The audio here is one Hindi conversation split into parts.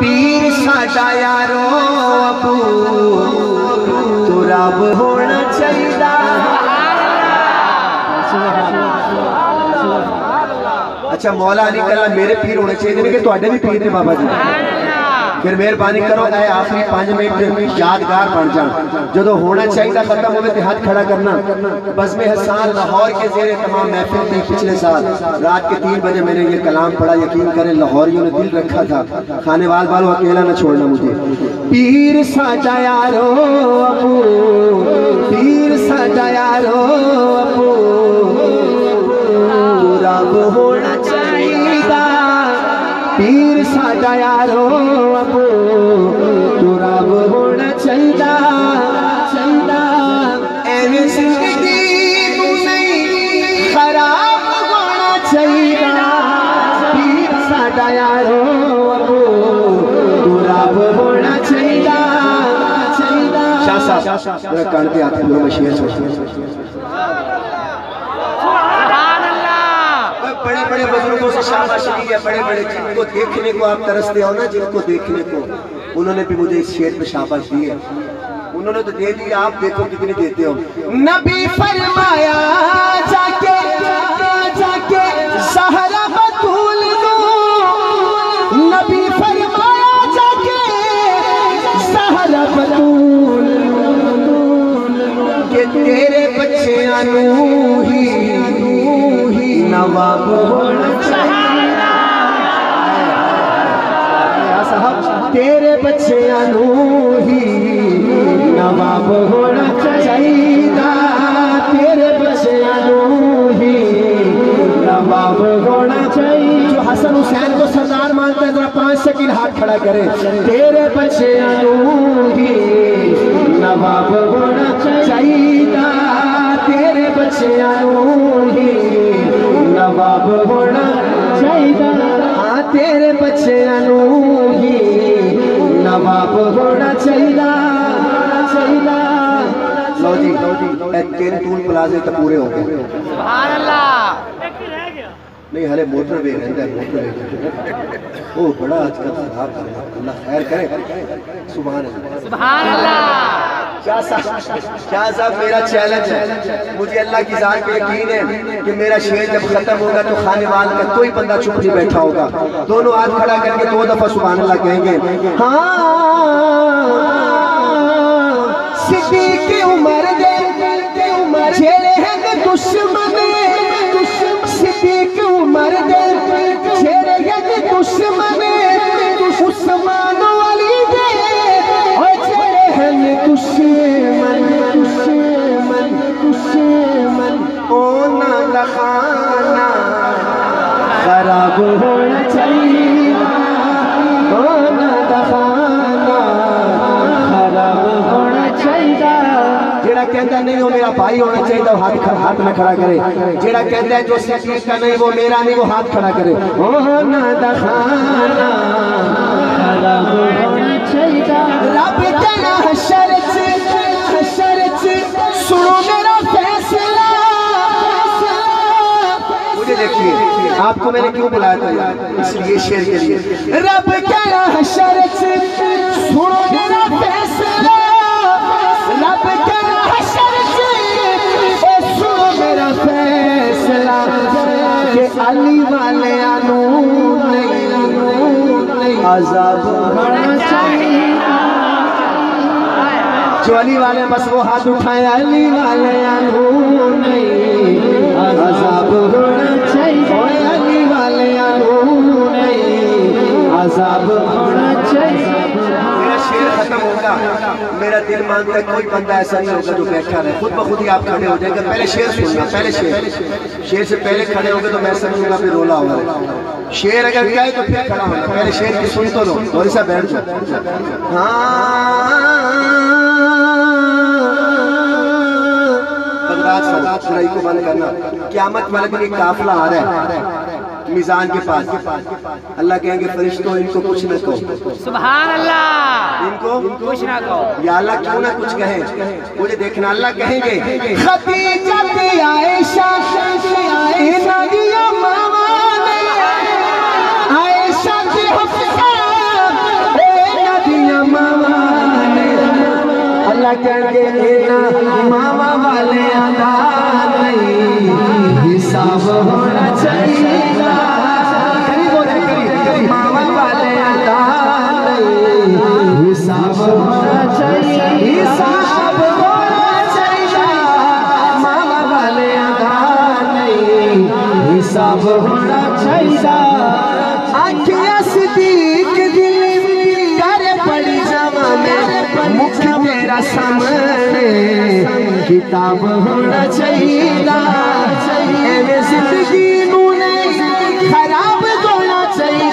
पीर साडा यारो अबू तू रब होना चाहिए। अच्छा मौला अली कला मेरे पीर होने चाहिए कि तुहाडे भी पीर ने बाबा जी? फिर मेहरबानी करो ऐ आखिरी 5 मिनट यादगार बन जान। जो होना चाहिए खत्म हो तो हाथ खड़ा करना। बस में हसान लाहौर के जेरे तमाम महफिल थी पिछले साल रात के 3 बजे मैंने ये कलाम पढ़ा। यकीन करें लाहौरियों ने दिल रखा था। खानेवाल वालों अकेला न छोड़ना मुझे। पीर साडा यारो अबू पीर साडा यारो अबू तू रब होना चाहिए। पीर साडा यारो अबू तू रब होना चाहिए। एवें जिंदगी नू नहीं खराब होना चाहिए। पीर साडा यारो अबू तू रब होना चाहिए। शाह साहब मेरा कान पे आते हुए शेर सोच बड़े बड़े बुजुर्गों से शाबाशी है। बड़े बड़े जिनको देखने को आप तरसते हो ना, जिनको देखने को, उन्होंने भी मुझे इस शेर पे शाबाश दी है। उन्होंने तो दे दिया, आप देखो कितनी देते हो। नबी फरमाया जाके जाके सहरा बतूल दो। नबी फरमाया जाके सहरा बतूल के तेरे बच्चे ही नवाब होना चाहिए। तेरे बच्चे ही नवाब होना चाहिए। तेरे बच्चे ही नवाब होना चाहिए। जो हसन हुसैन को सरदार मानता है जरा 5 सेकंड हाथ खड़ा करे। तेरे बच्चे ही नवाब होना चाहिए। तेरे बच्चे ही नवाब होना चाहिए। हाँ तेरे बच्चे ही नवाब होना चाहिए। लो जी 3 टूल प्लाजे तो पूरे हो गए। सुभान अल्लाह। नहीं हले मोटर वे रहता है। मोटर ओ बड़ा आजकल खराब कर रहा है। अल्लाह खैर करे। सुभान अल्लाह सुभान अल्लाह। क्या साहब मेरा चैलेंज है। मुझे अल्लाह की जात पे यकीन है कि मेरा शेर जब खत्म होगा तो खानेवाल का कोई बंदा चुप नहीं बैठा होगा। दोनों हाथ खड़ा करके 2 दफा सुभान अल्लाह कहेंगे। हाँ सिद्दीक की उम्र दे जेड़े हैं दुश्मन। सिद्दीक की उम्र दे जेड़े हैं दुश्मन। उस्मान वाली दे और जेड़े हैं दुश्मन। ओ ना लखाना खराब होना चाहिए। ओ ना लखाना खराब होना चाहिए। जेड़ा कहता नहीं वो मेरा भाई होना चाहिए तो हाथ में खड़ा करे। जेड़ा कहता है जो सिद्दीक का नहीं वो मेरा नहीं वो हाथ खड़ा करे। ओ ना लखाना खराब होना चाहिए। रब तेरा हशरत सुनो मेरा फैसला। मुझे देखिए आपको मैंने क्यों बुलाया था इसलिए शेर के लिए। रब तेरा हशरत सुनो मेरा फैसला। रब तेरा हशरत सुनो मेरा फैसला कि अली वाले आजाद होना चाहिए। जो अली वाले बस वो हाथ उठाए। अली वाले नहीं आजाद होना चाहिए। अली वाले नहीं आजाद होना चाहिए। मेरा शेर खत्म होगा। मेरा दिल मांगता है कोई बंदा ऐसा नहीं होगा जो बैठा रहे। खुद ब खुद ही आप खड़े हो जाएंगे। पहले शेर सुनना। पहले शेर से पहले खड़े होंगे तो मैं समझूंगा फिर रोला होगा। शेर अगर क्या है तो फिर खड़ा होगा। पहले शेर की सुन तो लो और ऐसा बैठ जाओ। हाँ बुराई को बंद करना। क़यामत वाले दिन एक काफिला आ रहा है मीज़ान के पास। अल्लाह कहेंगे फरिश्तों इनको कुछ न कहो। सुभान अल्लाह। इनको कुछ न कहो। या अल्लाह क्यों ना कुछ कहे मुझे देखना। अल्लाह कहेंगे खदीजा ते आयशा क्या कहेंगे ना मामा वाले अदा नहीं, हिसाब होना चाहिए। मामा वाले अदा नहीं, हिसाब होना चाहिए, हिसाब होना चाहिए। मामा वाले अदा नहीं, हिसाब होना चाहिए। आँखियाँ सिद्दीक दिल कर पड़ी जमा में, मुख तेरा सामने किताब होना चाहिए। एवं जिंदगी नूने खराब होना चाहिए।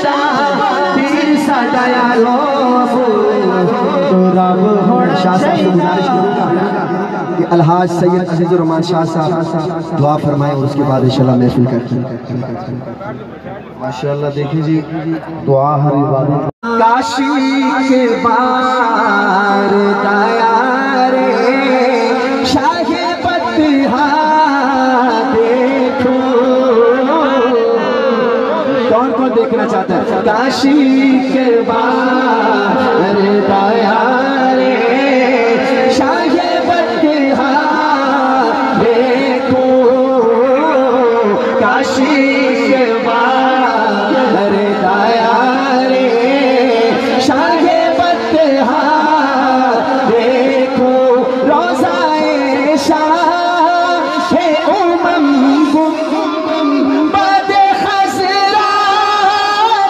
पीर साडा यारो तो रब होना। शाह साहब से गुजारिश करूँगा कि अलहाज सैयद अजीजुर रहमान शाह साहब दुआ फरमाएं और उसके बाद इंशाल्लाह महफिल करते हैं। माशाअल्लाह देखिए जी, दुआ हर इबादत। काशी के बार दया रे शाहे बतहा देखो। कौन कौन देखना चाहता है? काशी के बार दया रे शाहे बतहा देखो। काशी के बार दया रे शाहे बतहा देखो। रोज़ाए शाहे उमम गुंबद खज़रा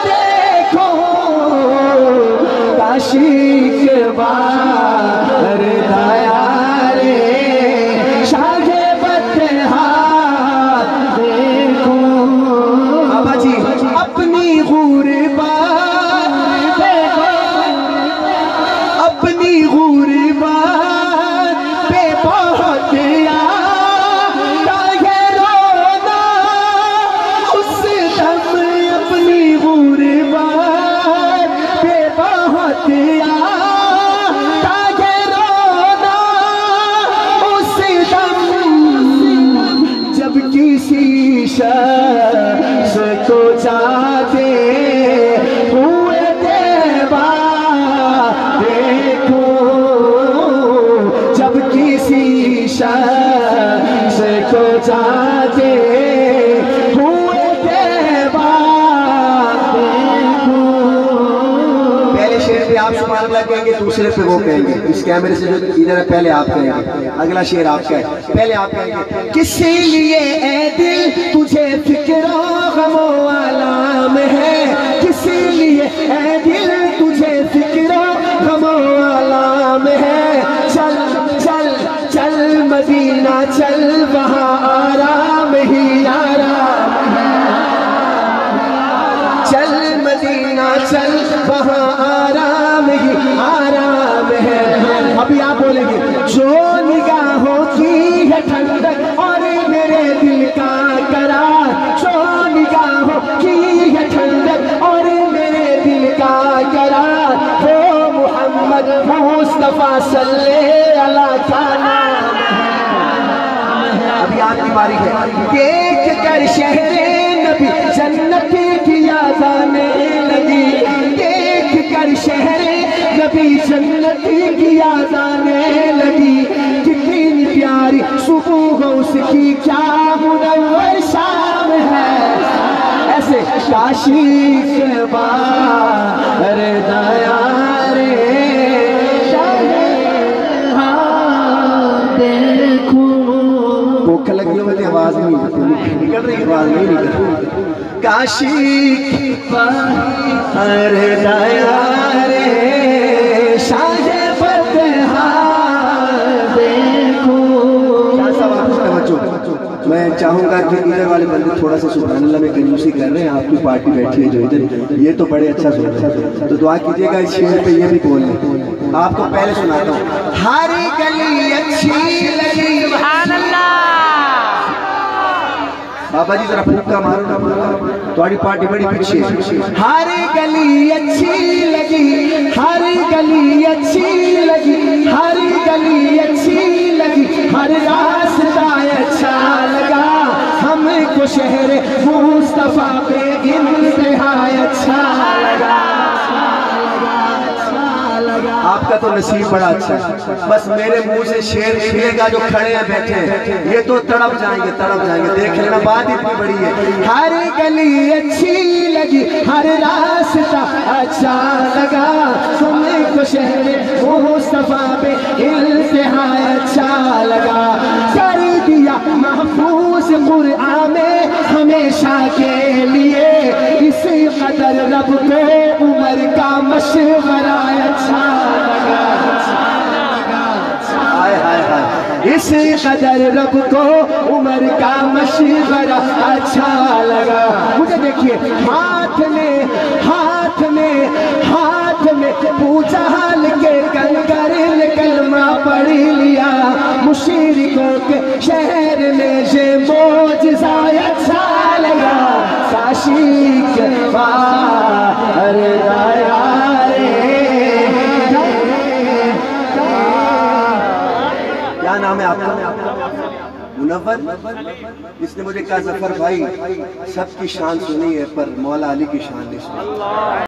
देखो। काशी के बार दया रे शाहे बतहा देखो। बाबा जी अपनी गुरबात देखो, अपनी गुरबात पे बहुत आता है रोना उस दम। अपनी गुरबात पे बहुत आता है रोना उस दम। जब किसी शख्स को जाते हुए देवा देखो। जब किसी शख्स को जाते हुए देवा देखो। पहले शेर पे आप सुभान अल्लाह कहेंगे, दूसरे पे वो कहेंगे। इस कैमरे से जो इधर है पहले आप कहेंगे, अगला शेर आपका है, पहले आप कहेंगे। किसी लिए ए दिल तुझे फिक्रो गमो आलाम है। किसी लिए ए दिल तुझे फिक्रो गमो आलाम है। चल चल चल मदीना चल, वहाँ आराम ही आराम है। चल मदीना चल, वहाँ आराम ही आराम है। अभी आप बोलेंगे जो निगाहों की है ठंडक और मेरे दिल का करार। जो निगाहों की है ठंडक और मेरे दिल का करार, वो मोहम्मद मुस्तफा सल्लल्लाहु अलैहि वसल्लम। अभी आपकी बारी है। देख कर शहरे नबी जन्नत की याद आने लगी। देख कर शहरे नबी जन्नत की याद आने लगी। कितनी प्यारी सुबह हो उसकी, क्या मुनव्वर शाम है। ऐसे काशी के बार दया रे देखो। भूख लगी हो तो आवाज नहीं निकल रही, आवाज नहीं निकल रही। काशी की बार दया रे शाहे बतहा देखो। मैं चाहूंगा कि इधर वाले बंदे थोड़ा सा सुभान अल्लाह में कंजूसी कर रहे हैं। आपकी पार्टी बैठी है जो इधर, ये तो बड़े अच्छा सुन रहे हैं, तो दुआ कीजिएगा इस शेर पे ये भी बोल रहे। आपको पहले सुनाता हूँ। हर गली अच्छी लगी, सुभान अल्लाह। बाबा जी जरा फूका मारो ना, तुम्हारी पार्टी बड़ी पीछे। हर गली अच्छी लगी, हर गली अच्छी लगी, हर गली अच्छी लगी, हर रास्ता अच्छा लगा हमको। शहर मुस्तफा पे इंतहा अच्छा लगा। आप आपका तो नसीब बड़ा अच्छा है। बस मेरे मुंह से शेर निकलेगा जो खड़े हैं बैठे हैं ये तो तड़प जाएंगे देख लेना, बात इतनी बड़ी है। हर गली अच्छी लगी, हर रास्ता अच्छा लगा, तुमको शहर मुस्तफा पे इंतहा अच्छा लगा, कर दिया महफूज कुरआन में हमेशा के लिए, इस कदर रब को उमर का मशवरा अच्छा लगा, इस कदर रब को उमर का मशवरा अच्छा लगा। मुझे देखिए हाथ में पूछा हाल के कंकर ने कलमा पढ़ लिया, मुशरिकों के शहर में ये मौजज़ा अच्छा लगा, काशी के बाहर आया रे। क्या नाम है आपका? मुनव्वर। इसने मुझे कहा जफर भाई सबकी शान सुनी है पर मौला अली की शान नहीं सुनी।